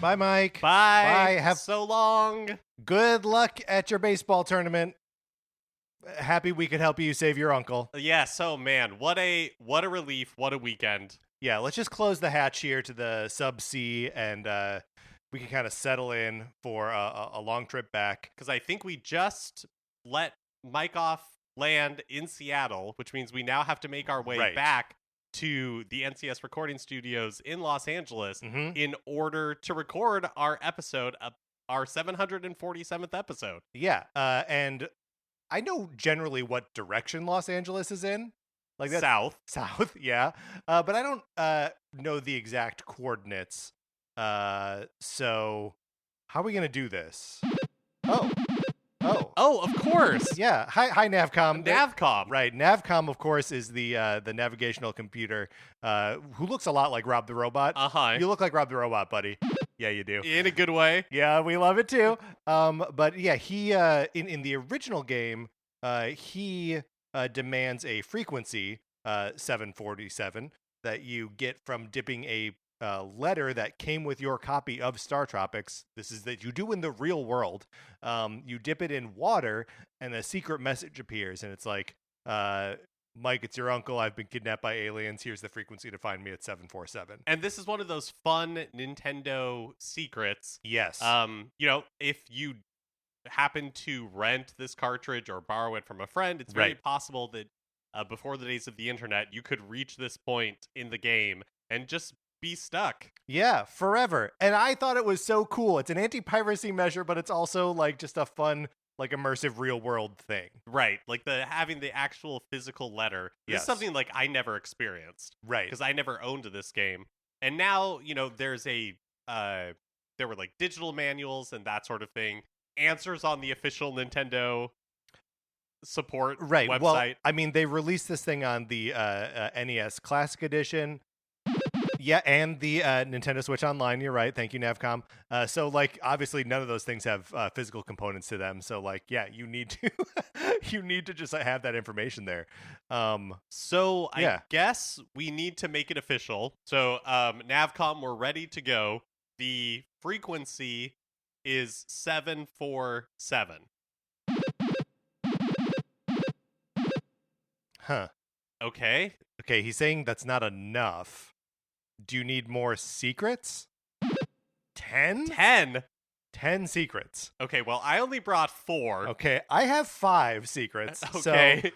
Bye, Mike. Bye. Bye. Have so long. good luck at your baseball tournament. Happy we could help you save your uncle. Yeah, so man, what a relief, what a weekend. Yeah, let's just close the hatch here to the sub-C, and we can kind of settle in for a long trip back. Because I think we just let Mike off land in Seattle, which means we now have to make our way back to the NCS recording studios in Los Angeles in order to record our episode, our 747th episode. Yeah, and I know generally what direction Los Angeles is in. Like that's South, yeah. But I don't know the exact coordinates. So how are we going to do this? Oh, of course. Yeah. Hi, Nav-Com. Nav-Com. Right. Nav-Com, of course, is the navigational computer who looks a lot like Rob the Robot. Uh-huh. You look like Rob the Robot, buddy. Yeah, you do. In a good way. Yeah, we love it too. But yeah, he in the original game, he demands a frequency 747 that you get from dipping a letter that came with your copy of Star Tropics. This is that you do in the real world. You dip it in water, and a secret message appears, and it's like, Mike, it's your uncle. I've been kidnapped by aliens. Here's the frequency to find me at 747. And this is one of those fun Nintendo secrets. Yes. If you happen to rent this cartridge or borrow it from a friend, it's very possible that before the days of the internet, you could reach this point in the game and just be stuck. Yeah, forever. And I thought it was so cool. It's an anti-piracy measure, but it's also like just a fun, like immersive real world thing. Right. Like having the actual physical letter. This is something like I never experienced. Right. Because I never owned this game. And now, there's there were like digital manuals and that sort of thing. Answers on the official Nintendo support website. Well, I mean, they released this thing on the NES Classic Edition. Yeah, and the Nintendo Switch Online. You're right. Thank you, Nav-Com. So, like, obviously, none of those things have physical components to them. So, like, yeah, you need to you need to just have that information there. I guess we need to make it official. So, Nav-Com, we're ready to go. The frequency is 747. Huh. Okay. Okay, he's saying that's not enough. Do you need more secrets? 10? 10 secrets. Okay, well, I only brought 4. Okay, I have 5 secrets. Okay.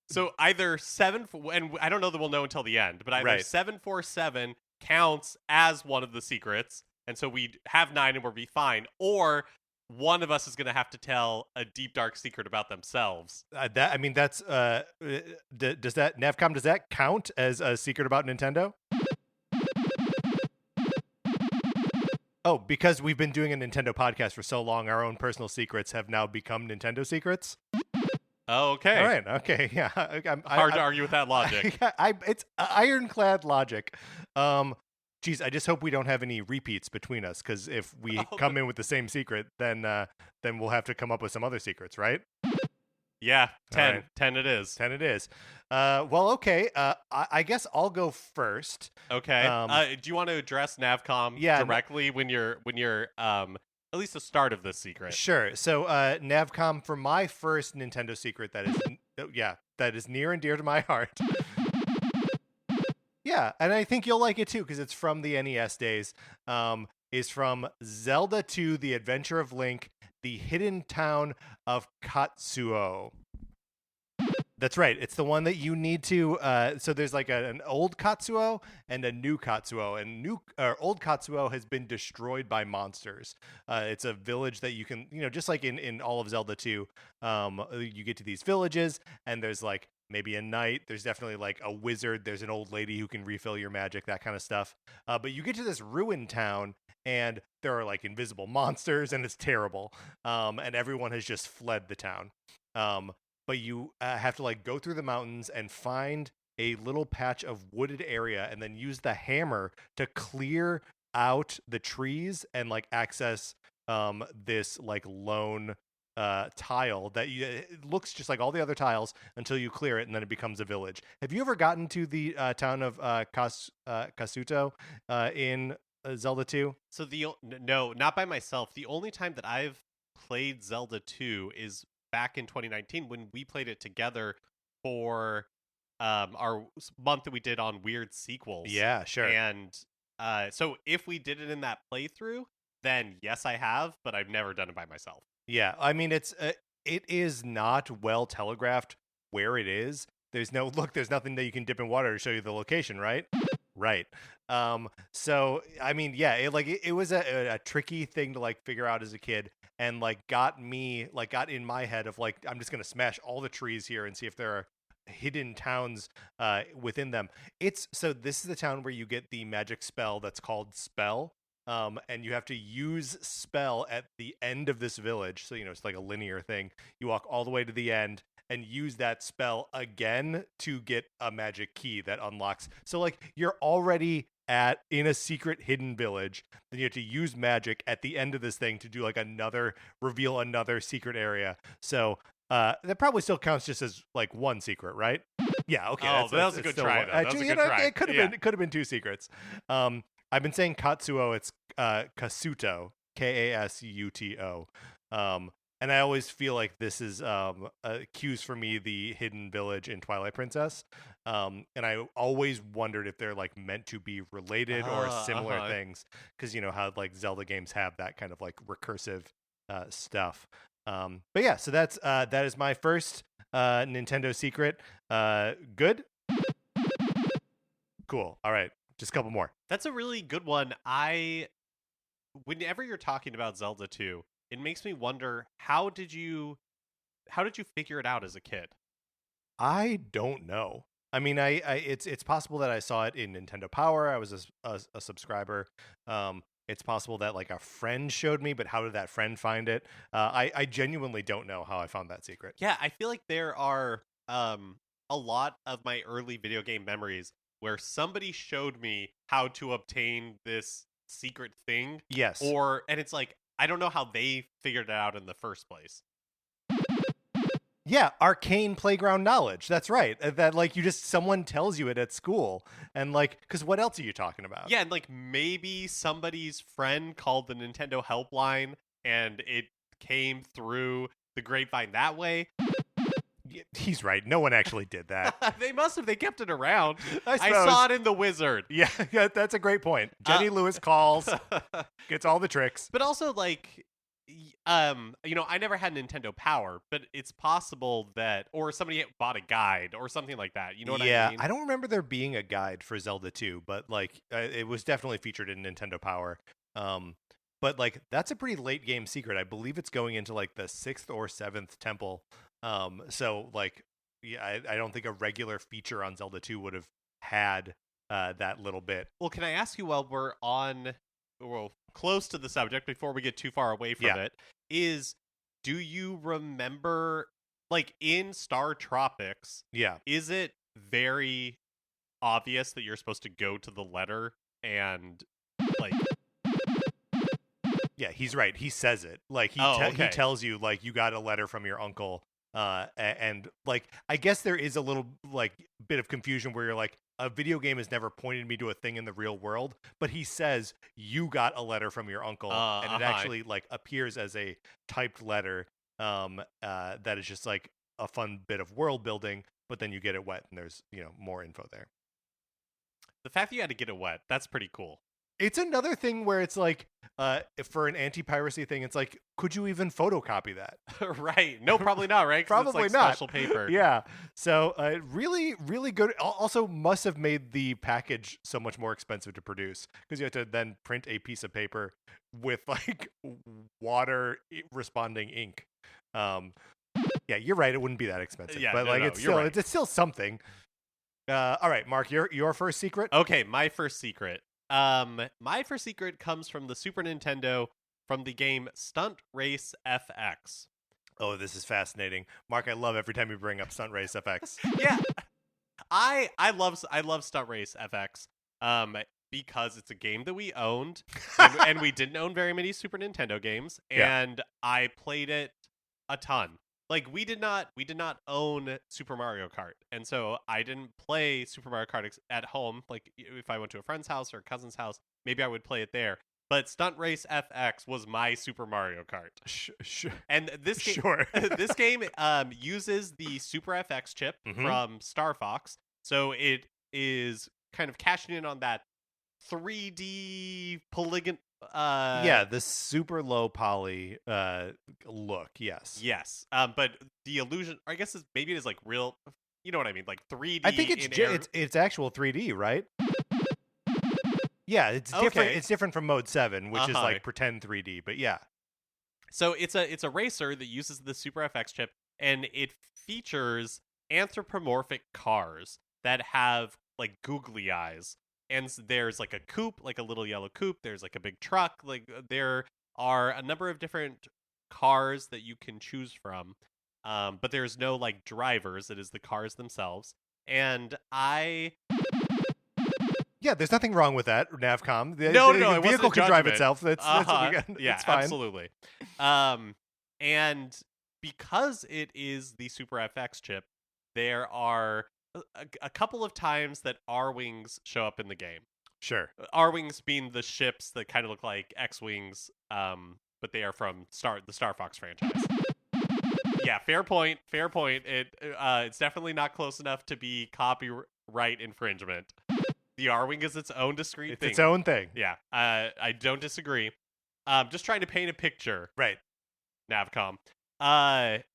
So either 7, and I don't know that we'll know until the end, but either 747 counts as one of the secrets, and so we have 9 and we'll be fine, or one of us is going to have to tell a deep, dark secret about themselves. does that, Nav-Com, does that count as a secret about Nintendo? Oh, because we've been doing a Nintendo podcast for so long, our own personal secrets have now become Nintendo secrets. Oh, okay. All right. Okay. Yeah. Hard to argue with that logic. It's ironclad logic. Geez, I just hope we don't have any repeats between us, because if we come in with the same secret, then we'll have to come up with some other secrets, right? Yeah, 10. Right. 10 it is. 10 it is. Well, okay. I guess I'll go first. Okay. Do you want to address Nav-Com directly when you're at least the start of this secret? Sure. So, Nav-Com, for my first Nintendo secret that is near and dear to my heart. Yeah, and I think you'll like it too, because it's from the NES days. Is from Zelda 2: The Adventure of Link, the hidden town of Katsuo. That's right. It's the one that you need to. So there's like an old Katsuo and a new Katsuo, and old Katsuo has been destroyed by monsters. It's a village that you can, just like in all of Zelda 2, you get to these villages, and there's like maybe a knight. There's definitely like a wizard. There's an old lady who can refill your magic, that kind of stuff. But you get to this ruined town, and there are like invisible monsters, and it's terrible. And everyone has just fled the town. But you have to like go through the mountains and find a little patch of wooded area, and then use the hammer to clear out the trees and like access this like lone tile that it looks just like all the other tiles until you clear it, and then it becomes a village. Have you ever gotten to the town of Kasuto in Zelda 2? So no, not by myself. The only time that I've played Zelda 2 is back in 2019 when we played it together for our month that we did on weird sequels. Yeah, sure. And so if we did it in that playthrough, then yes, I have, but I've never done it by myself. Yeah, I mean it is not well telegraphed where it is. There's nothing that you can dip in water to show you the location, right? Right. So I mean, yeah, it was a tricky thing to like figure out as a kid, and like got in my head of like, I'm just gonna smash all the trees here and see if there are hidden towns within them. So this is the town where you get the magic spell that's called Spell. And you have to use Spell at the end of this village. So, it's like a linear thing. You walk all the way to the end and use that spell again to get a magic key that unlocks. So, like, you're already in a secret hidden village. Then you have to use magic at the end of this thing to do like reveal another secret area. So, that probably still counts just as like one secret, right? Yeah, okay. Oh, that was a good try, though. That was a good try. It could have been two secrets. I've been saying Katsuo, it's Kasuto, Kasuto. And I always feel like this is cues for me the hidden village in Twilight Princess. And I always wondered if they're like meant to be related or similar things, because you know how like Zelda games have that kind of like recursive stuff. But yeah, so that is my first Nintendo secret. Good. Cool. All right. Just a couple more. That's a really good one. Whenever you're talking about Zelda 2, it makes me wonder, how did you figure it out as a kid? I don't know. I mean, it's possible that I saw it in Nintendo Power. I was a subscriber. It's possible that like a friend showed me, but how did that friend find it? I genuinely don't know how I found that secret. Yeah, I feel like there are a lot of my early video game memories where somebody showed me how to obtain this secret thing. Yes. And it's like, I don't know how they figured it out in the first place. Yeah, arcane playground knowledge. That's right. That like someone tells you it at school, and like, because what else are you talking about? Yeah, and like maybe somebody's friend called the Nintendo helpline and it came through the grapevine that way. He's right. No one actually did that. They must have. They kept it around. I saw it in The Wizard. Yeah, that's a great point. Jenny Lewis calls, gets all the tricks. But also, like, I never had Nintendo Power, but it's possible that, or somebody bought a guide or something like that. You know what I mean? Yeah, I don't remember there being a guide for Zelda 2, but like, it was definitely featured in Nintendo Power. But like, that's a pretty late game secret. I believe it's going into like the 6th or 7th temple. So like, yeah, I don't think a regular feature on Zelda 2 would have had that little bit. Well, can I ask you, while we're close to the subject, before we get too far away from it, do you remember, like, in Star Tropics, is it very obvious that you're supposed to go to the letter and like... Yeah, he's right. He says it. Like, he tells you, like, you got a letter from your uncle. And like, I guess there is a little like bit of confusion where you're like, a video game has never pointed me to a thing in the real world, but he says you got a letter from your uncle, and it actually like appears as a typed letter. That is just like a fun bit of world building, but then you get it wet and there's more info there. The fact that you had to get it wet, that's pretty cool. It's another thing where it's like, for an anti-piracy thing, it's like, could you even photocopy that? Right. No, probably not, right? Probably it's like not. Special paper. Yeah. So really, really good. Also must have made the package so much more expensive to produce, because you have to then print a piece of paper with like water responding ink. Yeah, you're right. It wouldn't be that expensive. Yeah, but it's still something. All right, Mark, your first secret? Okay, my first secret. My first secret comes from the Super Nintendo, from the game Stunt Race FX. Oh, this is fascinating, Mark. I love every time you bring up Stunt Race FX. Yeah, I love Stunt Race FX. Because it's a game that we owned, and we didn't own very many Super Nintendo games, and I played it a ton. like we did not own Super Mario Kart, and so I didn't play Super Mario Kart at home. Like if I went to a friend's house or a cousin's house, maybe I would play it there. But Stunt Race FX was my Super Mario Kart. Sure. And this game, Sure. this game uses the Super FX chip from Star Fox, so it is kind of cashing in on that 3D polygon. The super low poly look. Yes. But the illusion, I guess, maybe it is like real. You know what I mean? Like 3D. I think it's actual 3D, right? Yeah, it's different. Okay. It's different from Mode 7, which is like pretend 3D. But yeah. So it's a racer that uses the Super FX chip, and it features anthropomorphic cars that have like googly eyes. And there's like a coupe, like a little yellow coupe. There's like a big truck. Like there are a number of different cars that you can choose from. But there's no like drivers. It is the cars themselves. And yeah, there's nothing wrong with that, Nav-Com. The vehicle can drive itself. That's what we got. Yeah, it's fine. Absolutely. And because it is the Super FX chip, there are a couple of times that R-Wings show up in the game. Sure. R-Wings being the ships that kind of look like X-Wings, but they are from the Star Fox franchise. Yeah, fair point. It's definitely not close enough to be copyright infringement. The R-Wing is its own discrete thing. It's its own thing. Yeah, I don't disagree. Just trying to paint a picture. Right. Nav-Com. But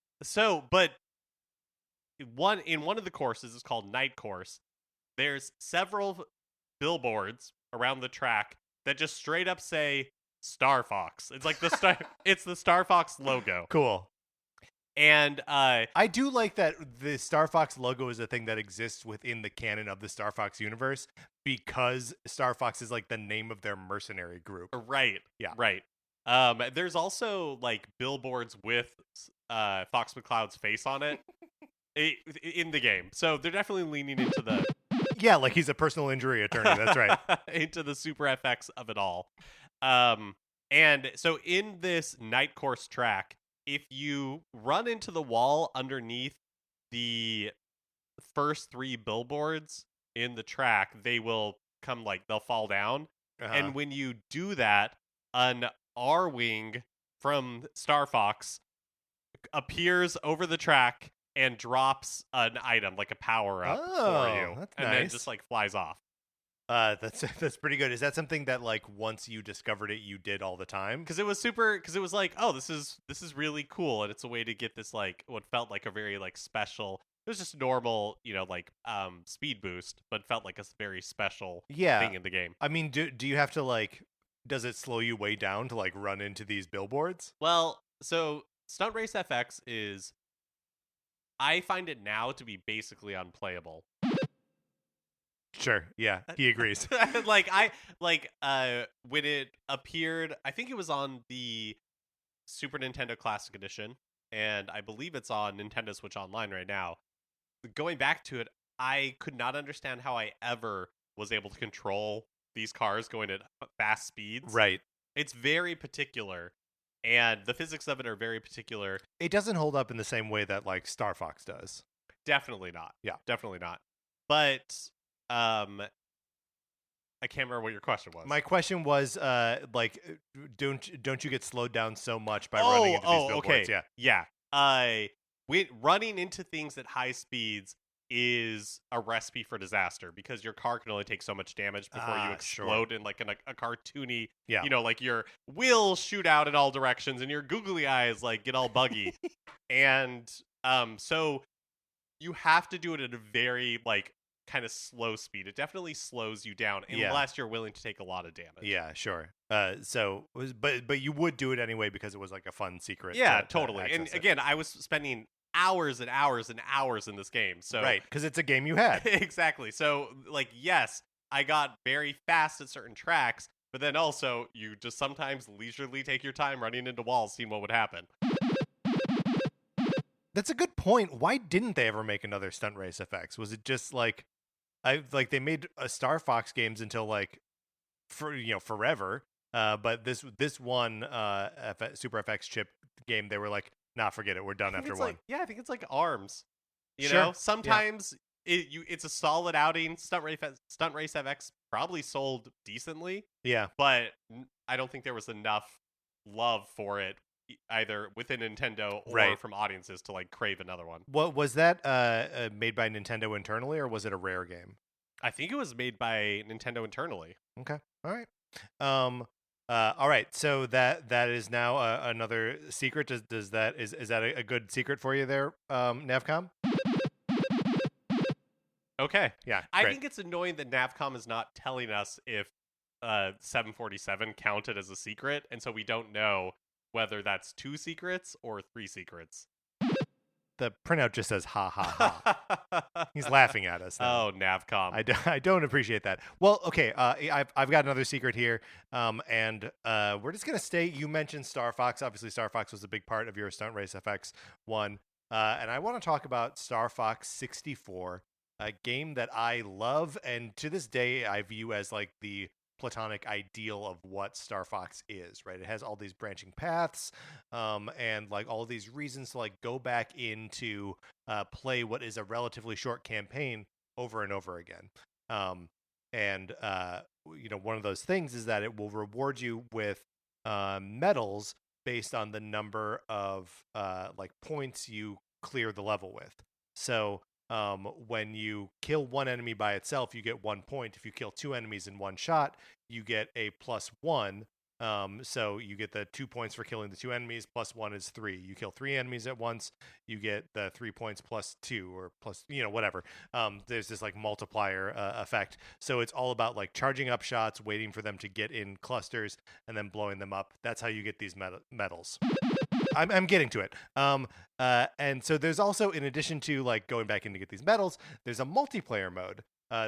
in one of the courses is called Night Course. There's several billboards around the track that just straight up say Star Fox. It's like it's the Star Fox logo. Cool. And I do like that the Star Fox logo is a thing that exists within the canon of the Star Fox universe because Star Fox is like the name of their mercenary group. Right. Yeah. Right. There's also like billboards with Fox McCloud's face on it in the game. So they're definitely leaning into the yeah, like he's a personal injury attorney. That's right. Into the Super FX of it all. And so in this Night Course track, if you run into the wall underneath the first 3 billboards in the track, they will they'll fall down. And when you do that, an R-Wing from Star Fox appears over the track and drops an item, like a power-up for you. That's and nice. Then just flies off. That's pretty good. Is that something that once you discovered it, you did all the time? Because it was like, oh, this is really cool, and it's a way to get this what felt like a very special. It was just normal, speed boost, but felt like a very special thing in the game. I mean, do you have to does it slow you way down to run into these billboards? Well, so Stunt Race FX is, I find it now to be basically unplayable. Sure. Yeah, he agrees. When it appeared, I think it was on the Super Nintendo Classic Edition, and I believe it's on Nintendo Switch Online right now. Going back to it, I could not understand how I ever was able to control these cars going at fast speeds. Right. It's very particular, and the physics of it are very particular. It doesn't hold up in the same way that Star Fox does. Definitely not. Yeah. Definitely not. But I can't remember what your question was. My question was, don't you get slowed down so much by running into these billboards? Okay. Yeah. Running into things at high speeds is a recipe for disaster because your car can only take so much damage before you explode in a cartoony, your wheels shoot out in all directions and your googly eyes get all buggy. And so you have to do it at a very kind of slow speed. It definitely slows you down unless you're willing to take a lot of damage. Yeah, sure. But you would do it anyway because it was a fun secret. Yeah, totally. And again, I was spending hours and hours and hours in this game. So right, because it's a game you had. Exactly. So yes, I got very fast at certain tracks, but then also you just sometimes leisurely take your time running into walls, seeing what would happen. That's a good point. Why didn't they ever make another Stunt Race FX? Was it just they made Star Fox games until forever. But this one Super FX chip game, they were nah, forget it. We're done after one. I think it's like arms. You Sure. know, sometimes it's a solid outing. Stunt Race FX probably sold decently. Yeah. But I don't think there was enough love for it either within Nintendo or from audiences to like crave another one. What was that made by Nintendo internally, or was it a Rare game? I think it was made by Nintendo internally. Okay. All right. All right. So that is now another secret. Is that a good secret for you there, Nav-Com? Okay. Yeah. I think it's annoying that Nav-Com is not telling us if 747 counted as a secret, and so we don't know whether that's 2 secrets or 3 secrets. The printout just says ha ha ha. He's laughing at us now. Oh, Nav-Com. I don't appreciate that. Well, okay, I've got another secret here, and we're just going to stay. You mentioned Star Fox. Obviously, Star Fox was a big part of your Stunt Race FX one, and I want to talk about Star Fox 64, a game that I love, and to this day I view as like the platonic ideal of what Star Fox is, right? It has all these branching paths, and like all these reasons to like go back into play what is a relatively short campaign over and over again. And one of those things is that it will reward you with medals based on the number of like points you clear the level with. So when you kill one enemy by itself, you get 1 point. If you kill 2 enemies in one shot, you get a +1. So you get the 2 points for killing the 2 enemies, +1 is 3. You kill 3 enemies at once, you get the 3 points +2 or plus, whatever. There's this like multiplier effect. So it's all about like charging up shots, waiting for them to get in clusters, and then blowing them up. That's how you get these medals. I'm getting to it. And so there's also, in addition to like going back in to get these medals, there's a multiplayer mode,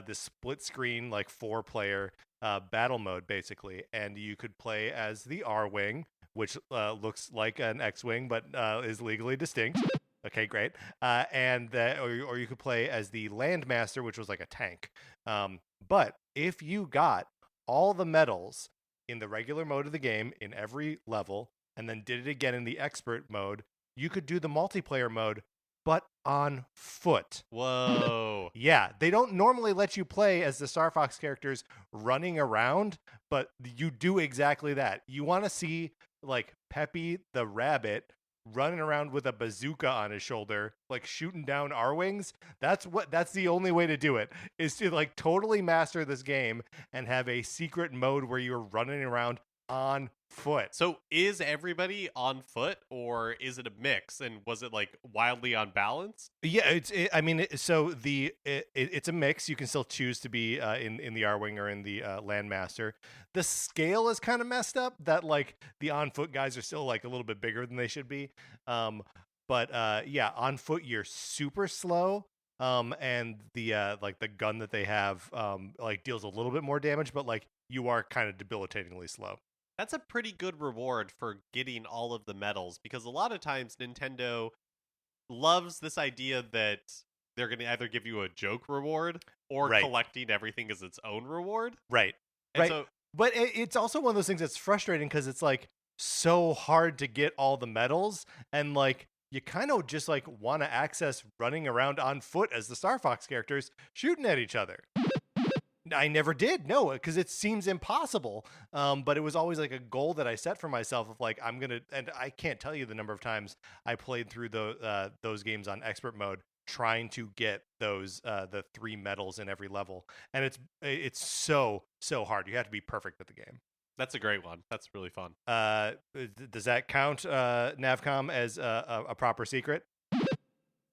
this split screen, like 4-player battle mode, basically. And you could play as the R-Wing, which looks like an X-Wing, but is legally distinct. Okay, great. Or you could play as the Landmaster, which was like a tank. But if you got all the medals in the regular mode of the game in every level, and then did it again in the expert mode, you could do the multiplayer mode, but on foot. Whoa. Yeah, they don't normally let you play as the Star Fox characters running around, but you do exactly that. You want to see, like, Peppy the Rabbit running around with a bazooka on his shoulder, like shooting down R-Wings. That's the only way to do it, is to like totally master this game and have a secret mode where you're running around on foot. So is everybody on foot, or is it a mix? And was it like wildly unbalanced? Yeah, it's a mix. You can still choose to be in the R-Wing or in the Landmaster. The scale is kind of messed up, that like the on foot guys are still like a little bit bigger than they should be. But on foot you're super slow. And the like the gun that they have like deals a little bit more damage, but like you are kind of debilitatingly slow. That's a pretty good reward for getting all of the medals, because a lot of times Nintendo loves this idea that they're going to either give you a joke reward or collecting everything as its own reward. Right. And right. So, but it's also one of those things that's frustrating, because it's like so hard to get all the medals, and like you kind of just like want to access running around on foot as the Star Fox characters shooting at each other. I never did, no, because it seems impossible. But it was always like a goal that I set for myself of like, I'm gonna, and I can't tell you the number of times I played through those games on expert mode trying to get those the 3 medals in every level, and it's so hard. You have to be perfect at the game. That's a great one. That's really fun. Does that count, Nav-Com, as a proper secret?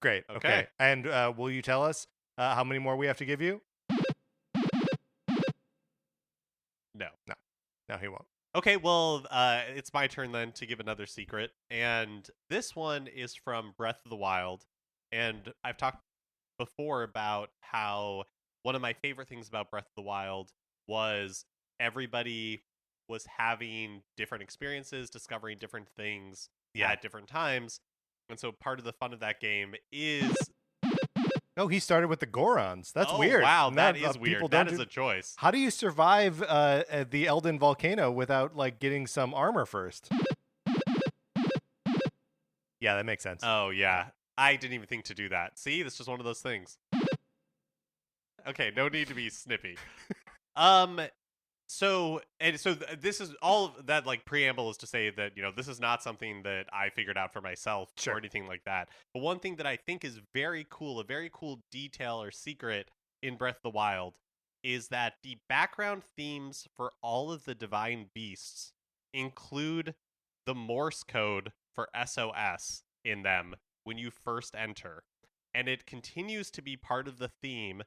Great. Okay. And will you tell us how many more we have to give you? No, he won't. Okay, well, it's my turn then to give another secret. And this one is from Breath of the Wild. And I've talked before about how one of my favorite things about Breath of the Wild was everybody was having different experiences, discovering different things at different times. And so part of the fun of that game is... Oh, he started with the Gorons. That's weird. Wow, that is weird. That is a choice. How do you survive the Elden volcano without like getting some armor first? Yeah, that makes sense. Oh, yeah. I didn't even think to do that. See, this is one of those things. Okay, no need to be snippy. This is all of that like preamble is to say that, this is not something that I figured out for myself or anything like that. But one thing that I think is very cool, a very cool detail or secret in Breath of the Wild, is that the background themes for all of the divine beasts include the Morse code for SOS in them when you first enter. And it continues to be part of the theme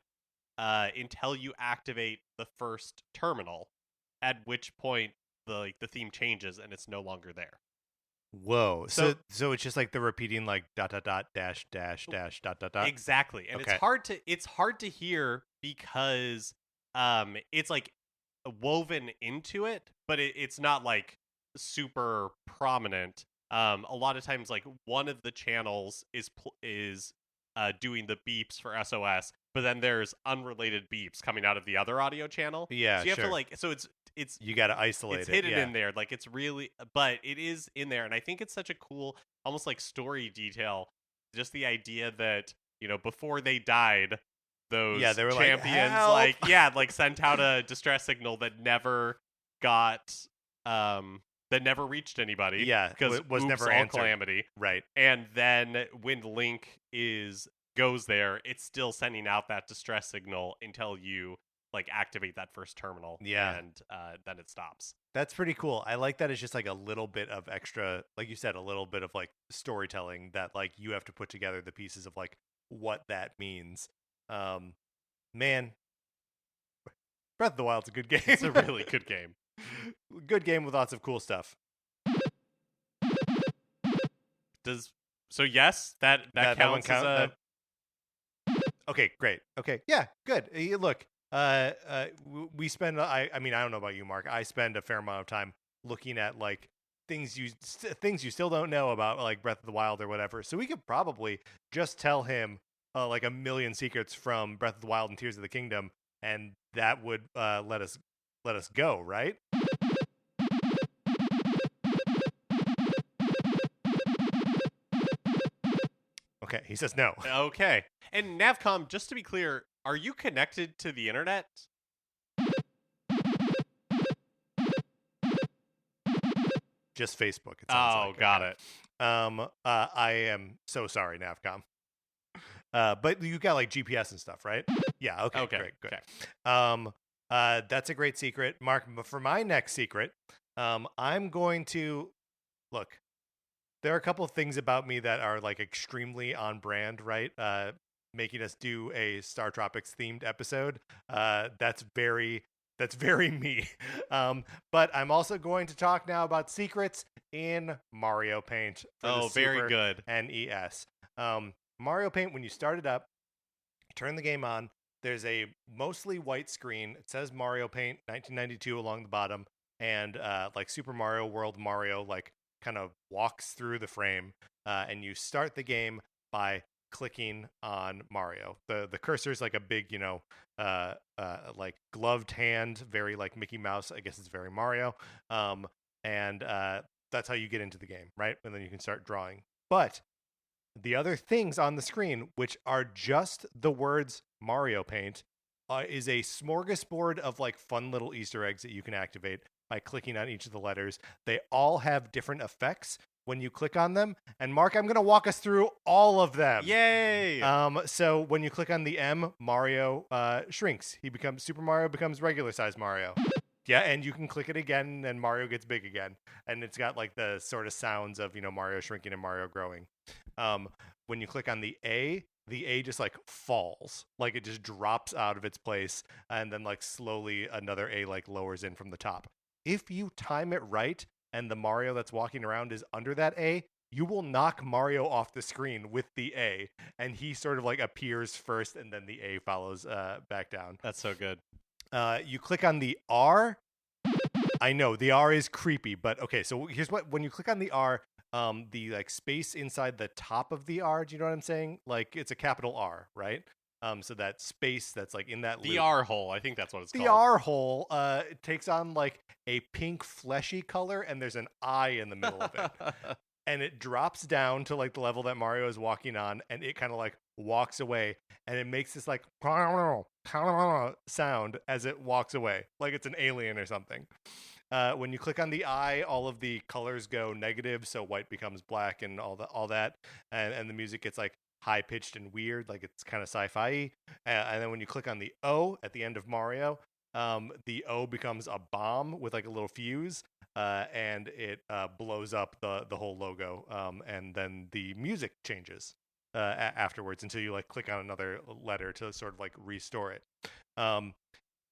until you activate the first terminal, at which point the theme changes and it's no longer there. Whoa! So it's just like the repeating like ... dash dash dash ... Exactly, and it's hard to hear because it's like woven into it, but it's not like super prominent. A lot of times, like one of the channels is doing the beeps for SOS, but then there's unrelated beeps coming out of the other audio channel. Yeah, so you have to like. So it's you got to isolate it's it. hidden in there, like it's really, but it is in there, and I think it's such a cool, almost like story detail. Just the idea that before they died, those they were champions like sent out a distress signal that never got that never reached anybody. Yeah, because was never all answered. calamity. Right. And then when Link goes there, it's still sending out that distress signal until you like activate that first terminal. Yeah. And then it stops. That's pretty cool. I like that it's just like a little bit of extra, like you said, a little bit of like storytelling that like you have to put together the pieces of like what that means. Man, Breath of the Wild's a good game. It's a really good game. Good game with lots of cool stuff. Yes, that counts as a... Okay, great. Okay, yeah, good. Look, we spend. I mean, I don't know about you, Mark. I spend a fair amount of time looking at like things you still don't know about, like Breath of the Wild or whatever. So we could probably just tell him like a million secrets from Breath of the Wild and Tears of the Kingdom, and that would let us go, right? Okay, he says no. Okay. And Nav-Com, just to be clear, are you connected to the internet? Just Facebook. It sounds like. Got it. I am so sorry, Nav-Com. But you got like GPS and stuff, right? Yeah. Okay. Great. Good. Okay. That's a great secret, Mark. But for my next secret, I'm going to look. There are a couple of things about me that are like extremely on brand, right? Making us do a Star Tropics themed episode. That's very me. But I'm also going to talk now about secrets in Mario Paint for the very Super good. NES. Mario Paint, when you start it up, turn the game on. There's a mostly white screen. It says Mario Paint 1992 along the bottom, and like Super Mario World Mario like kind of walks through the frame, and you start the game by clicking on Mario. The cursor is like a big, like gloved hand, very like Mickey Mouse. I guess it's very Mario. And that's how you get into the game, right? And then you can start drawing. But the other things on the screen, which are just the words Mario Paint, is a smorgasbord of like fun little Easter eggs that you can activate by clicking on each of the letters. They all have different effects when you click on them. And Mark, I'm going to walk us through all of them. Yay! So when you click on the M, Mario shrinks. Super Mario becomes regular size Mario. Yeah, and you can click it again and Mario gets big again. And it's got like the sort of sounds of, Mario shrinking and Mario growing. When you click on the A just like falls, like it just drops out of its place, and then like slowly another A like lowers in from the top. If you time it right and the Mario that's walking around is under that A, you will knock Mario off the screen with the A, and he sort of like appears first and then the A follows back down. That's so good. You click on the R. I know the R is creepy, but okay, so here's when you click on the R, the like space inside the top of the R, do you know what I'm saying? Like it's a capital R, right? So that space that's like in that the loop, R hole, I think that's what it's called. The R hole it takes on like a pink fleshy color, and there's an eye in the middle of it. and it drops down to like the level that Mario is walking on, and it kind of like walks away, and it makes this like sound as it walks away, like it's an alien or something. When you click on the eye, all of the colors go negative, so white becomes black and all that, and the music gets like high pitched and weird, like it's kind of sci-fi. And then when you click on the O at the end of Mario, the O becomes a bomb with like a little fuse, and it blows up the whole logo, and then the music changes afterwards until you like click on another letter to sort of like restore it.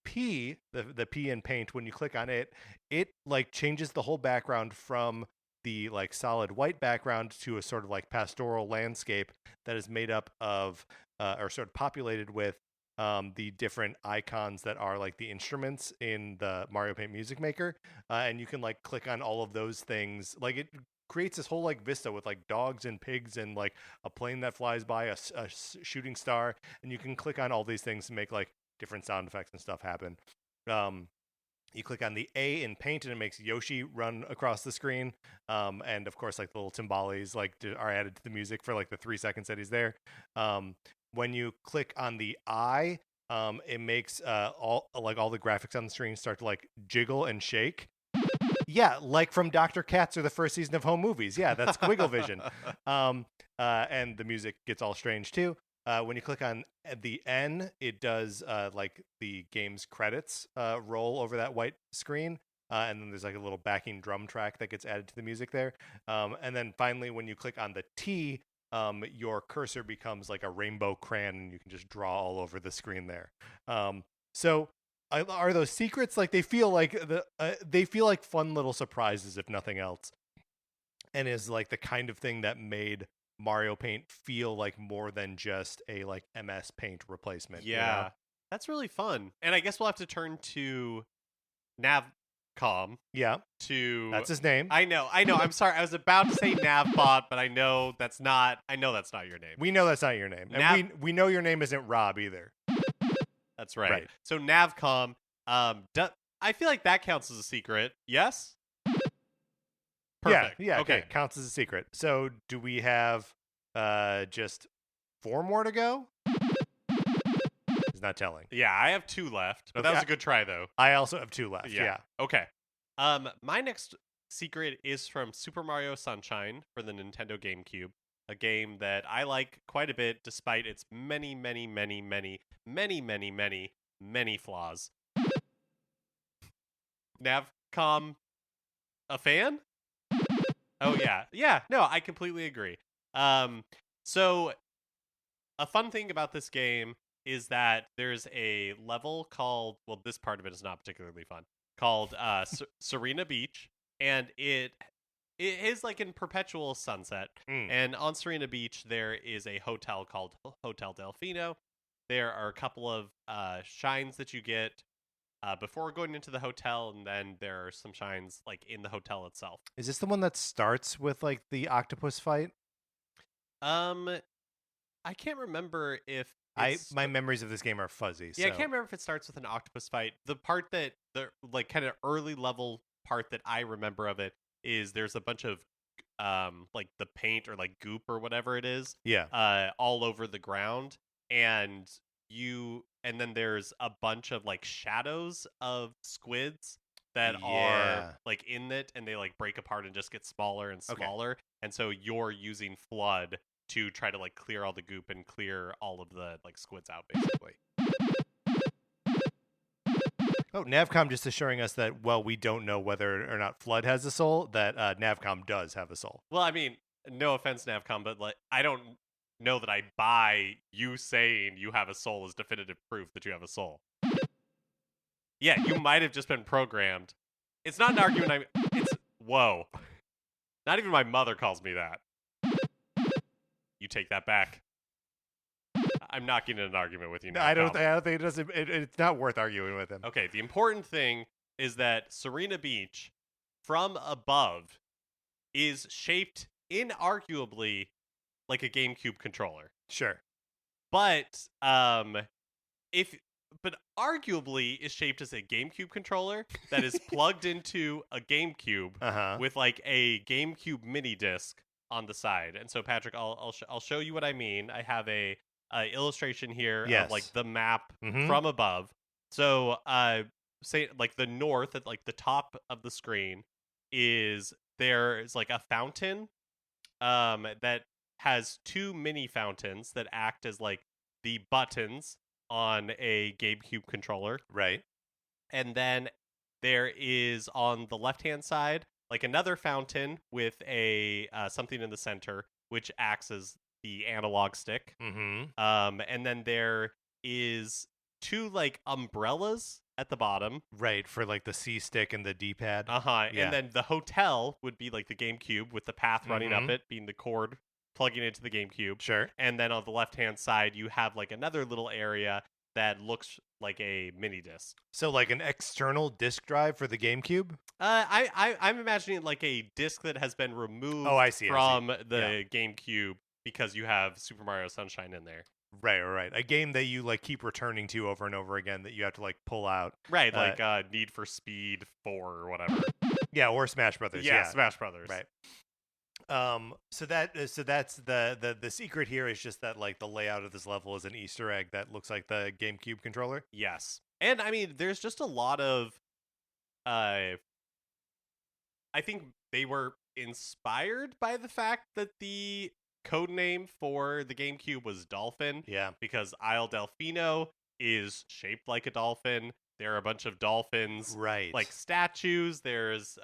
P, the P in Paint, when you click on it, it like changes the whole background from the like solid white background to a sort of like pastoral landscape that is made up of or sort of populated with the different icons that are like the instruments in the Mario Paint Music Maker, and you can like click on all of those things. Like it creates this whole like vista with like dogs and pigs and like a plane that flies by, a shooting star, and you can click on all these things to make like different sound effects and stuff happen. You click on the A in Paint and it makes Yoshi run across the screen. And of course, like the little timbales like are added to the music for like the 3 seconds that he's there. When you click on the I, it makes all the graphics on the screen start to like jiggle and shake. Yeah, like from Dr. Katz or the first season of Home Movies. Yeah, that's Wiggle Vision. And the music gets all strange too. When you click on the N, it does like the game's credits roll over that white screen. And then there's like a little backing drum track that gets added to the music there. And then finally, when you click on the T, your cursor becomes like a rainbow crayon, and you can just draw all over the screen there. So are those secrets? Like they feel like fun little surprises, if nothing else, and is like the kind of thing that made Mario Paint feel like more than just a like MS Paint replacement. Yeah, you know? That's really fun. And I guess we'll have to turn to Nav-Com. Yeah, that's his name. I know. I'm sorry. I was about to say Navbot, but I know that's not your name. We know that's not your name, and we know your name isn't Rob either. That's right. So Nav-Com. I feel like that counts as a secret. Yes. Perfect. Yeah. Okay. Counts as a secret. So do we have just 4 more to go? He's not telling. Yeah, I have 2 left. But that was a good try, though. I also have 2 left. Yeah. Okay. My next secret is from Super Mario Sunshine for the Nintendo GameCube, a game that I like quite a bit, despite its many, many, many, many, many, many, many, many flaws. Nav-Com, a fan? Oh yeah. No, I completely agree. So a fun thing about this game is that there's a level called, well, this part of it is not particularly fun, called Serena Beach, and it is like in perpetual sunset. And on Serena Beach there is a hotel called Hotel Delfino. There are a couple of shines that you get before going into the hotel, and then there are some shines like in the hotel itself. Is this the one that starts with like the octopus fight? I can't remember if my memories of this game are fuzzy. Yeah, I can't remember if it starts with an octopus fight. The part that the like kind of early level part that I remember of it is there's a bunch of like the paint or like goop or whatever it is. Yeah. All over the ground, and then there's a bunch of like shadows of squids that are like in it, and they like break apart and just get smaller and smaller. Okay. And so you're using Flood to try to like clear all the goop and clear all of the like squids out, basically. Oh, Nav-Com just assuring us that, well, we don't know whether or not Flood has a soul, that Nav-Com does have a soul. Well, I mean, no offense, Nav-Com, but like I don't know that I buy you saying you have a soul as definitive proof that you have a soul. Yeah, you might have just been programmed. It's not an argument. Whoa. Not even my mother calls me that. You take that back. I'm not getting in an argument with you now. I don't think it doesn't. It's not worth arguing with him. Okay, the important thing is that Serena Beach, from above, is shaped inarguably like a GameCube controller. Sure, but arguably is shaped as a GameCube controller that is plugged into a GameCube with like a GameCube mini disc on the side. And so, Patrick, I'll show you what I mean. I have a illustration here of like Yes. the map from above. So, say like the north at like the top of the screen there's like a fountain that has two mini fountains that act as like the buttons on a GameCube controller. Right. And then there is on the left-hand side like another fountain with a something in the center which acts as the analog stick. And then there is two like umbrellas at the bottom. Right, for like the C stick and the D-pad. Yeah. And then the hotel would be like the GameCube with the path running up it being the cord plugging into the GameCube. Sure. And then on the left-hand side you have like another little area that looks like a mini disc. So like an external disc drive for the GameCube? I'm imagining like a disc that has been removed from the GameCube because you have Super Mario Sunshine in there. Right. A game that you like keep returning to over and over again that you have to like pull out. Right, like Need for Speed 4 or whatever. Yeah, or Smash Brothers. Yeah, Smash Brothers. Right. So that's the secret here is just that like the layout of this level is an Easter egg that looks like the GameCube controller. Yes. And I mean there's just a lot of I think they were inspired by the fact that the code name for the GameCube was Dolphin. Yeah. Because Isle Delfino is shaped like a dolphin. There are a bunch of dolphins. Right. Like statues. There's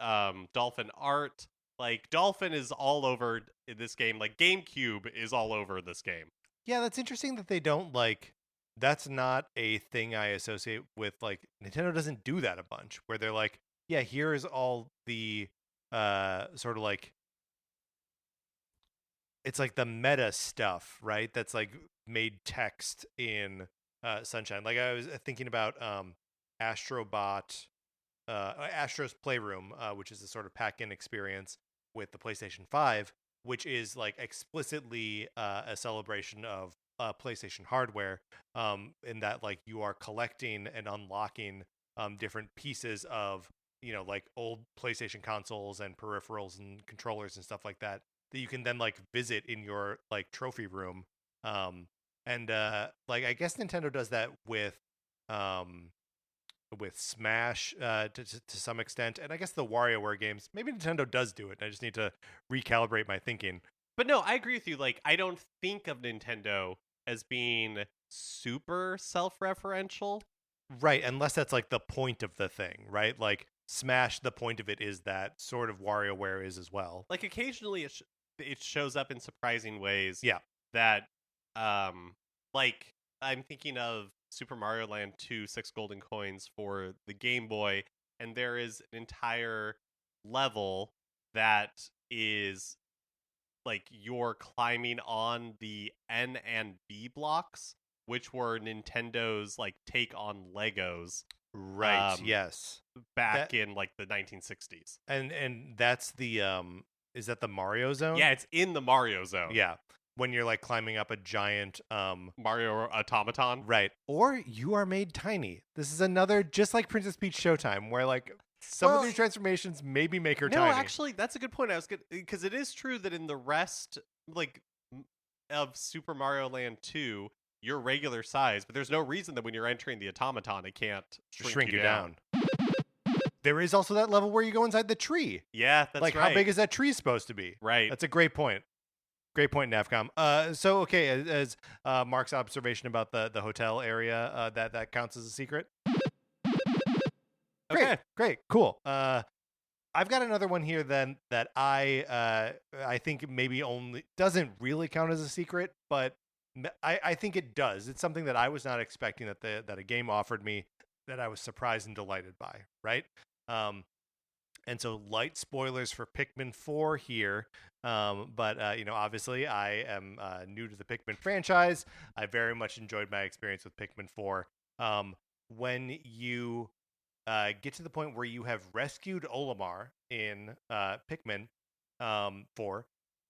dolphin art. Like Dolphin is all over in this game. Like GameCube is all over this game. Yeah, that's interesting that they don't like. That's not a thing I associate with like Nintendo doesn't do that a bunch where they're like, yeah, here's all the sort of like it's like the meta stuff, right? That's like made text in Sunshine. Like I was thinking about Astrobot, Astro's Playroom, which is a sort of pack-in experience with the PlayStation 5, which is like explicitly a celebration of PlayStation hardware, in that like you are collecting and unlocking different pieces of like old PlayStation consoles and peripherals and controllers and stuff like that you can then like visit in your like trophy room. And like I guess Nintendo does that with Smash to some extent, and I guess the WarioWare games. Maybe Nintendo does do it. I just need to recalibrate my thinking. But no, I agree with you. Like I don't think of Nintendo as being super self-referential. Right, unless that's like the point of the thing, right? Like Smash, the point of it is that sort of WarioWare is as well. Like occasionally it shows up in surprising ways. Yeah. That like I'm thinking of Super Mario Land 2 6 golden coins for the Game Boy, and there is an entire level that is like you're climbing on the N and B blocks, which were Nintendo's like take on Legos. Right. Yes. Back in like the 1960s. And that's the is that the Mario Zone? Yeah, it's in the Mario Zone. Yeah. When you're like climbing up a giant Mario automaton. Right. Or You Are Made Tiny. This is another just like Princess Peach Showtime where like some of these transformations maybe make her tiny. No, actually, that's a good point. I was good because it is true that in the rest like of Super Mario Land 2, you're regular size, but there's no reason that when you're entering the automaton, it can't shrink you down. There is also that level where you go inside the tree. Yeah, that's like, right. How big is that tree supposed to be? Right. That's a great point. Great point, Nav-Com. So, okay, as Mark's observation about the hotel area, that counts as a secret? Okay. Great, cool. I've got another one here then that I think maybe only doesn't really count as a secret, but I think it does. It's something that I was not expecting that a game offered me that I was surprised and delighted by, right? And so light spoilers for Pikmin 4 here. But obviously I am new to the Pikmin franchise. I very much enjoyed my experience with Pikmin 4. When you get to the point where you have rescued Olimar in Pikmin 4,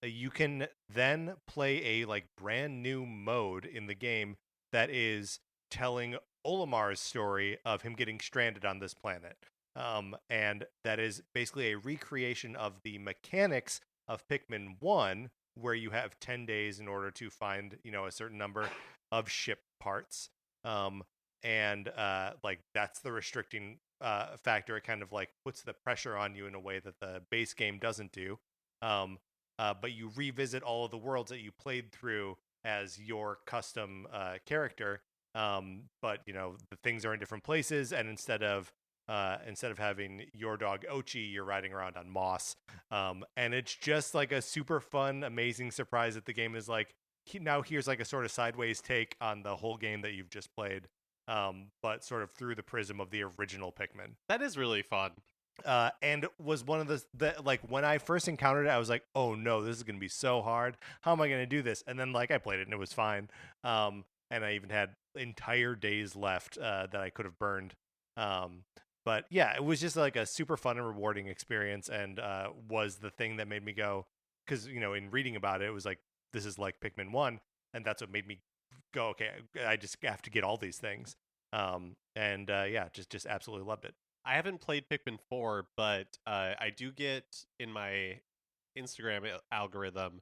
you can then play a like brand new mode in the game that is telling Olimar's story of him getting stranded on this planet. And that is basically a recreation of the mechanics of Pikmin 1, where you have 10 days in order to find, a certain number of ship parts. And like that's the restricting factor. It kind of like puts the pressure on you in a way that the base game doesn't do. But you revisit all of the worlds that you played through as your custom character. But the things are in different places, and instead of having your dog Ochi, you're riding around on Moss. And it's just like a super fun, amazing surprise that the game is like, now here's like a sort of sideways take on the whole game that you've just played, but sort of through the prism of the original Pikmin. That is really fun. And was one of the like when I first encountered it, I was like, oh no, this is gonna be so hard. How am I gonna do this? And then like I played it and it was fine. And I even had entire days left that I could have burned. But yeah, it was just like a super fun and rewarding experience, and was the thing that made me go, because in reading about it, it was like, this is like Pikmin 1, and that's what made me go, okay, I just have to get all these things. And yeah, just absolutely loved it. I haven't played Pikmin 4, but I do get in my Instagram algorithm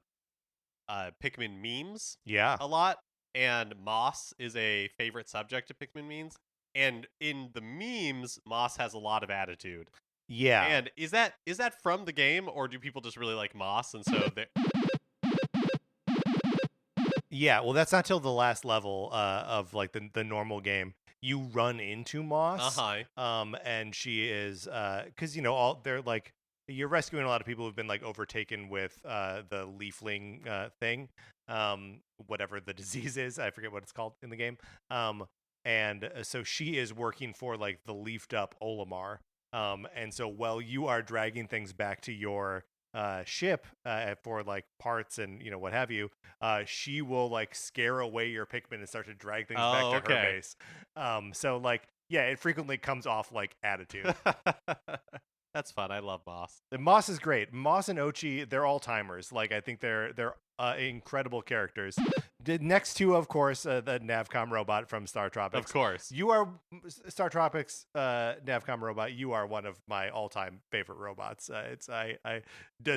Pikmin memes a lot, and Moss is a favorite subject of Pikmin memes. And in the memes, Moss has a lot of attitude. Yeah. And is that from the game, or do people just really like Moss, and so they... Yeah, well, that's not till the last level of like the normal game. You run into Moss, and she is because all they're like, you're rescuing a lot of people who've been like overtaken with the leafling thing, whatever the disease is. I forget what it's called in the game. And so she is working for like the leafed up Olimar. And so while you are dragging things back to your ship for like parts and what have you, she will like scare away your Pikmin and start to drag things back to her base. So like, yeah, it frequently comes off like attitude. That's fun. I love Moss. Moss is great. Moss and Ochi, they're all timers. Like I think they're incredible characters. Next to, of course, the Nav-Com robot from Star Tropics. Of course, you are Star Tropics Nav-Com robot. You are one of my all-time favorite robots. It's a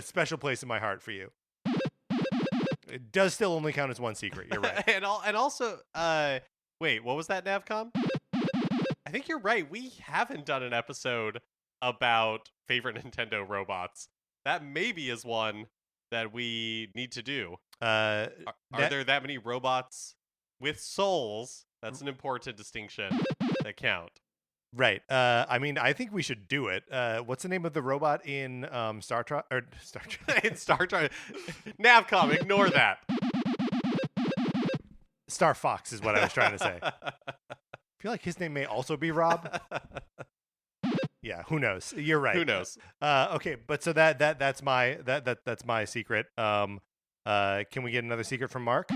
special place in my heart for you. It does still only count as one secret. You're right. and also, wait, what was that, Nav-Com? I think you're right. We haven't done an episode about favorite Nintendo robots. That maybe is one that we need to do. Are there that many robots with souls? That's an important distinction that count. Right. I mean, I think we should do it. What's the name of the robot in Star Trek? In Star Trek, Nav-Com. Ignore that. Star Fox is what I was trying to say. I feel like his name may also be Rob. Yeah, who knows? You're right. Who knows? Okay, but so that's my secret. Can we get another secret from Mark?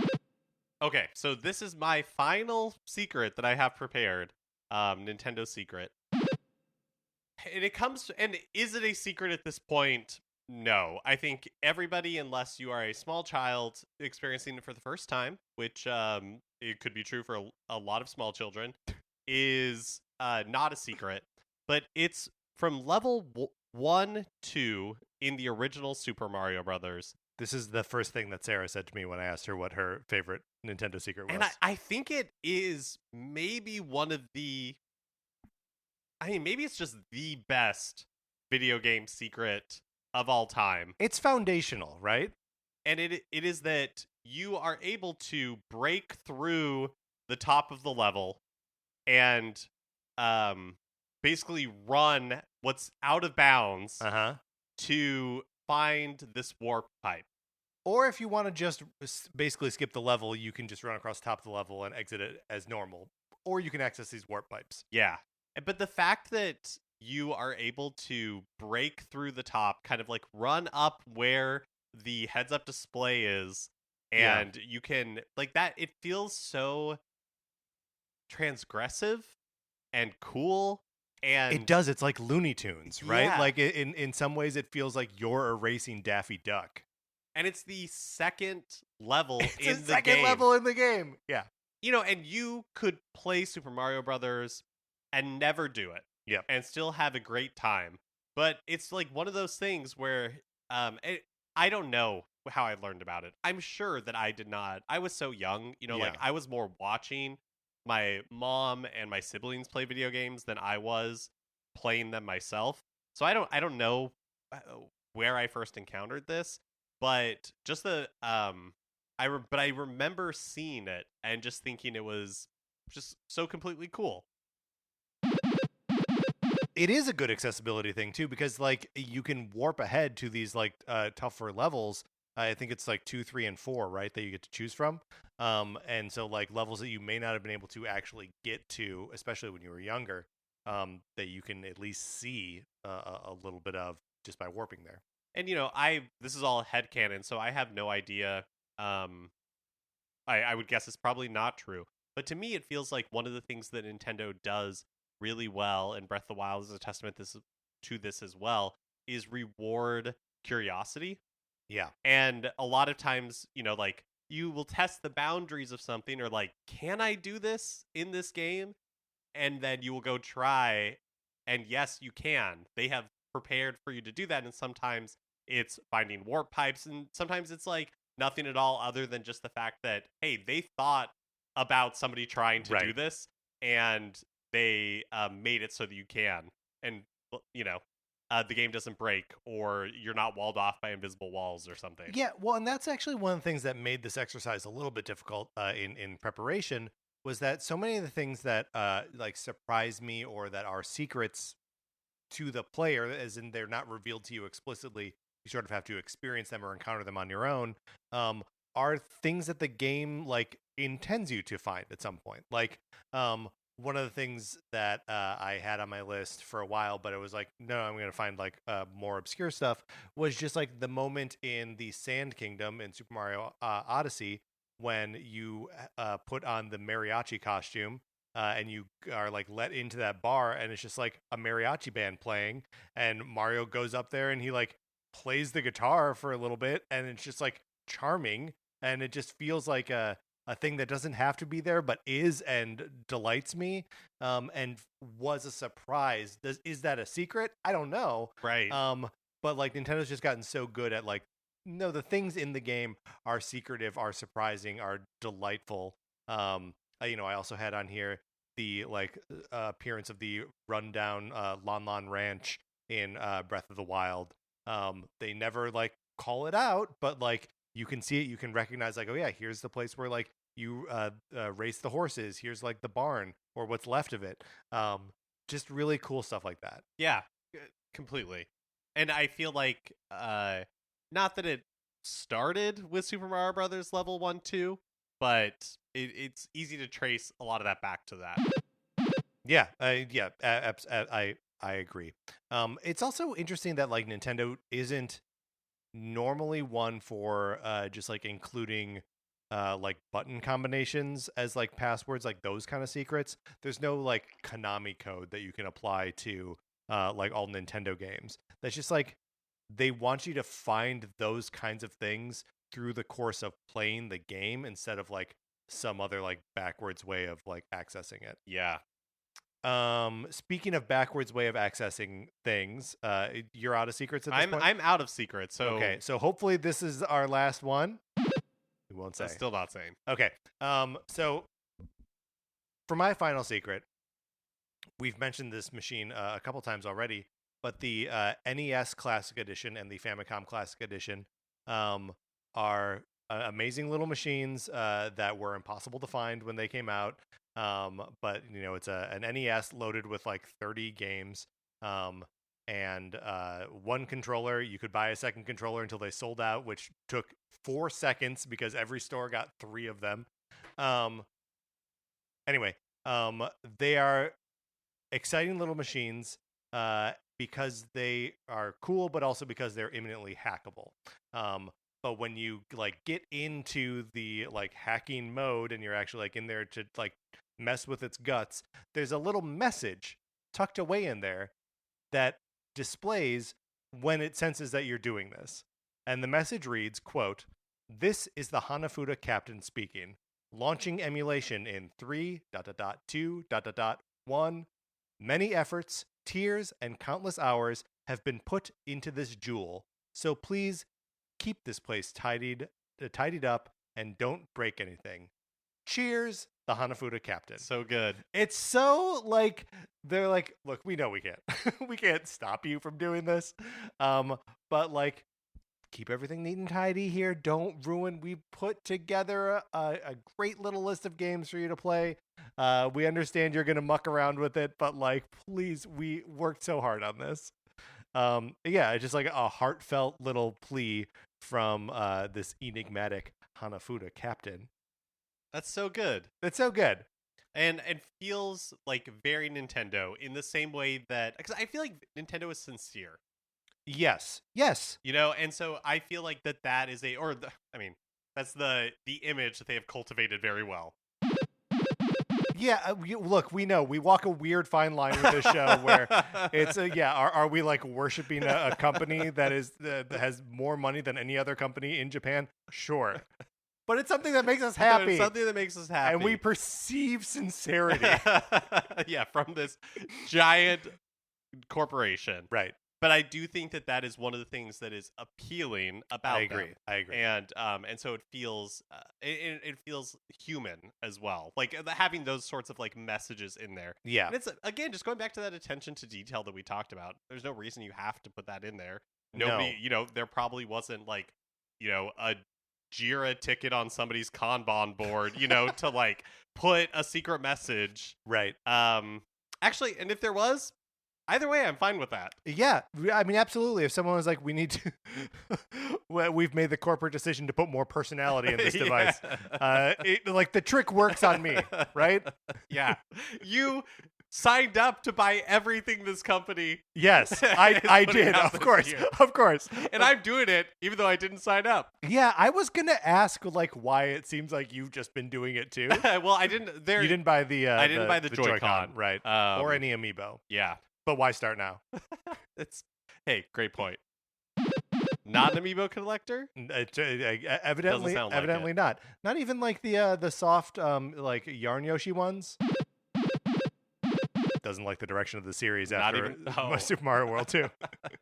Okay, so this is my final secret that I have prepared. Nintendo secret. And it comes to, and is it a secret at this point? No. I think everybody, unless you are a small child experiencing it for the first time, which it could be true for a lot of small children, is not a secret. But it's from level 1 to in the original Super Mario Brothers. This is the first thing that Sarah said to me when I asked her what her favorite Nintendo secret was. And I think it is maybe one of the... I mean, maybe it's just the best video game secret of all time. It's foundational, right? And it is that you are able to break through the top of the level and basically run what's out of bounds to find this warp pipe. Or if you want to just basically skip the level, you can just run across the top of the level and exit it as normal. Or you can access these warp pipes. Yeah. But the fact that you are able to break through the top, kind of like run up where the heads-up display is, and you can, like that, it feels so transgressive and cool. And it does. It's like Looney Tunes, right? Yeah. Like in some ways, it feels like you're erasing Daffy Duck. And it's the second level in the game. Second level in the game. Yeah. And you could play Super Mario Brothers and never do it. Yep. And still have a great time. But it's like one of those things where I I don't know how I learned about it. I'm sure that I did not. I was so young, like I was more watching my mom and my siblings play video games than I was playing them myself. So I don't know where I first encountered this, but just but I remember seeing it and just thinking it was just so completely cool. It is a good accessibility thing too, because like you can warp ahead to these like tougher levels. I think it's like 2, 3, and 4, right, that you get to choose from. And so like levels that you may not have been able to actually get to, especially when you were younger, that you can at least see a little bit of just by warping there. And this is all headcanon, so I have no idea. I would guess it's probably not true. But to me, it feels like one of the things that Nintendo does really well, and Breath of the Wild is a testament to this as well, is reward curiosity. Yeah. And a lot of times, like you will test the boundaries of something or like, can I do this in this game? And then you will go try. And yes, you can. They have prepared for you to do that. And sometimes it's finding warp pipes. And sometimes it's like nothing at all other than just the fact that, hey, they thought about somebody trying to do this and they made it so that you can. And, the game doesn't break or you're not walled off by invisible walls or something. Yeah, well, and that's actually one of the things that made this exercise a little bit difficult in preparation, was that so many of the things that like surprise me or that are secrets to the player, as in they're not revealed to you explicitly, you sort of have to experience them or encounter them on your own, are things that the game like intends you to find at some point. Like one of the things that I had on my list for a while, but it was like, no, I'm going to find like more obscure stuff, was just like the moment in the Sand Kingdom in Super Mario Odyssey when you put on the mariachi costume and you are like let into that bar, and it's just like a mariachi band playing, and Mario goes up there and he like plays the guitar for a little bit, and it's just like charming, and it just feels like a thing that doesn't have to be there but is and delights me, and was a surprise. Is that a secret? I don't know. Right. But like Nintendo's just gotten so good at like, no, the things in the game are secretive, are surprising, are delightful. I also had on here the like appearance of the rundown Lon Lon Ranch in Breath of the Wild. They never like call it out, but like you can see it, you can recognize like, oh yeah, here's the place where like you race the horses. Here's like the barn or what's left of it. Just really cool stuff like that. Yeah, completely. And I feel like not that it started with Super Mario Brothers level 1, 2, but it's easy to trace a lot of that back to that. Yeah, I agree. It's also interesting that like Nintendo isn't normally one for just like including like button combinations as like passwords, like those kind of secrets. There's no like Konami code that you can apply to like all Nintendo games. That's just like they want you to find those kinds of things through the course of playing the game instead of like some other like backwards way of like accessing it. Yeah. Speaking of backwards way of accessing things, you're out of secrets at this point? I'm out of secrets. So okay, so hopefully this is our last one. We won't say. I'm still not saying. Okay. So for my final secret, we've mentioned this machine a couple times already, but the NES Classic Edition and the Famicom Classic Edition are amazing little machines that were impossible to find when they came out. But it's an NES loaded with like 30 games, and one controller. You could buy a second controller until they sold out, which took 4 seconds because every store got 3 of them. Anyway, they are exciting little machines because they are cool, but also because they're imminently hackable. But when you like get into the like hacking mode and you're actually like in there to like mess with its guts, there's a little message tucked away in there that displays when it senses that you're doing this. And the message reads, quote, "This is the Hanafuda captain speaking. Launching emulation in 3.2.1. Many efforts, tears, and countless hours have been put into this jewel. So please keep this place tidied up and don't break anything. Cheers, the Hanafuda captain. So good. It's so like they're like, look, we know we can't we can't stop you from doing this. But like keep everything neat and tidy here. Don't ruin. We put together a great little list of games for you to play. We understand you're gonna muck around with it, but like please, we worked so hard on this. Yeah, just like a heartfelt little plea from this enigmatic Hanafuda captain. That's so good. It's so good. And it feels like very Nintendo in the same way that, because I feel like Nintendo is sincere. Yes. You know, and so I feel like that is that's the image that they have cultivated very well. Yeah, look, we know we walk a weird fine line with this show where it's are we like worshiping a company that has more money than any other company in Japan? Sure. But it's something that makes us happy. No, it's something that makes us happy. And we perceive sincerity. Yeah, from this giant corporation. Right. But I do think that is one of the things that is appealing about them. I agree. And so it feels it feels human as well. Like having those sorts of like messages in there. Yeah. And it's again just going back to that attention to detail that we talked about. There's no reason you have to put that in there. Nobody, there probably wasn't like, a Jira ticket on somebody's Kanban board, to like put a secret message. Right. Actually, and if there was, either way, I'm fine with that. Yeah, I mean, absolutely. If someone was like, we need to, we've made the corporate decision to put more personality in this device. Like the trick works on me, right? Yeah. You signed up to buy everything this company. Yes, I did. Of course. And I'm doing it even though I didn't sign up. Yeah, I was going to ask like why it seems like you've just been doing it too. Well, I didn't. You didn't buy the I didn't buy the Joy-Con. Right. Or any amiibo. Yeah. But why start now? Hey, great point. Not an amiibo collector? Evidently like not. Not even like the soft like Yarn Yoshi ones. Doesn't like the direction of the series after Super Mario World 2.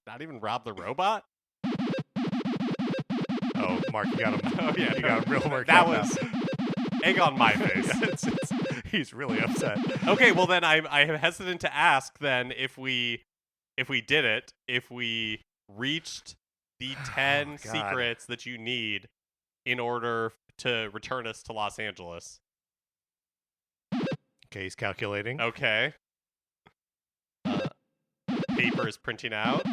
Not even Rob the Robot? Oh, Mark, you got him. Oh, yeah, you got him real worked that up was now. egg on my face. He's really upset. Okay, well then I am hesitant to ask then if we did it, if we reached the 10 secrets that you need in order to return us to Los Angeles. Okay, he's calculating. Okay. Paper is printing out.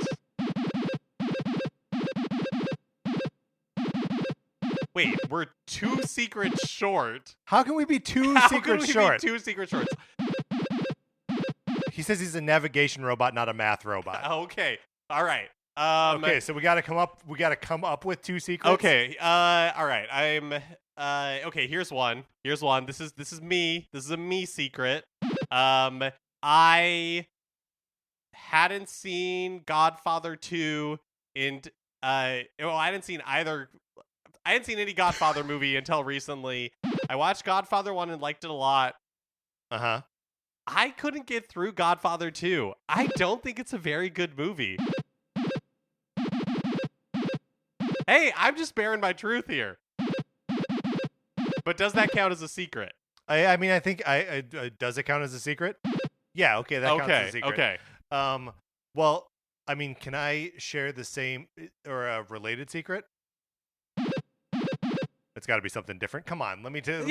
Wait, we're 2 secrets short. How can we be 2 secrets short? 2 secret shorts. He says he's a navigation robot, not a math robot. Okay. All right. Okay, so we got to come up with 2 secrets. Okay. All right. I'm okay, here's one. This is me. This is a me secret. I hadn't seen Godfather 2 I hadn't seen any Godfather movie until recently. I watched Godfather 1 and liked it a lot. Uh-huh. I couldn't get through Godfather 2. I don't think it's a very good movie. Hey, I'm just bearing my truth here. But does that count as a secret? I mean, I think does it count as a secret? Yeah, okay, that counts as a secret. Okay. Well, I mean, can I share the same or a related secret? It's got to be something different. Come on, let me do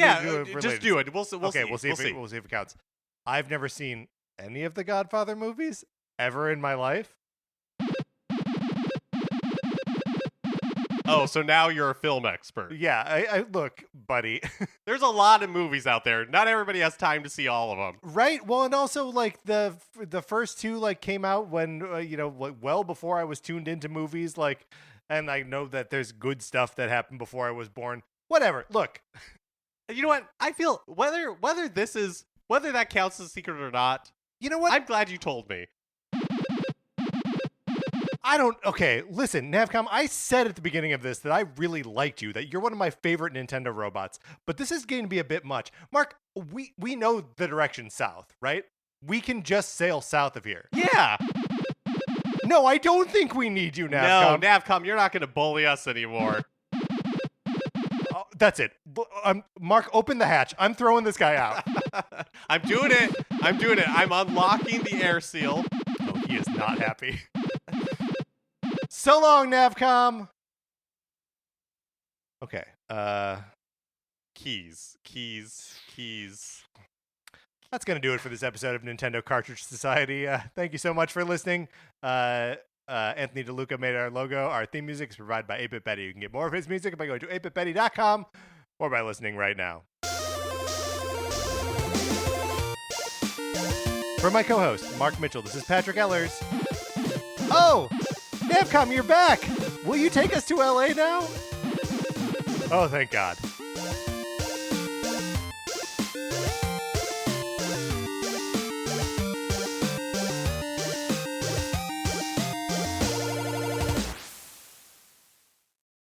just do it. We'll see. We'll see if it counts. I've never seen any of the Godfather movies ever in my life. Oh, so now you're a film expert. Yeah, I look, buddy. There's a lot of movies out there. Not everybody has time to see all of them. Right. Well, and also like the first 2 like came out when well before I was tuned into movies, like, and I know that there's good stuff that happened before I was born. Whatever. Look. You know what? I feel whether that counts as a secret or not. You know what? I'm glad you told me. Okay, listen, Nav-Com, I said at the beginning of this that I really liked you, that you're one of my favorite Nintendo robots, but this is going to be a bit much. Mark, we know the direction south, right? We can just sail south of here. Yeah. No, I don't think we need you, Nav-Com. No, Nav-Com, you're not going to bully us anymore. Oh, that's it. Mark, open the hatch. I'm throwing this guy out. I'm doing it. I'm unlocking the air seal. Oh, he is not happy. So long, Nav-Com. Okay. Keys. That's going to do it for this episode of Nintendo Cartridge Society. Thank you so much for listening. Anthony DeLuca made our logo. Our theme music is provided by 8-Bit Betty. You can get more of his music by going to 8bitbetty.com or by listening right now. For my co-host, Mark Mitchell, this is Patrick Ellers. Oh, Nav-Com, you're back. Will you take us to LA now? Oh, thank God.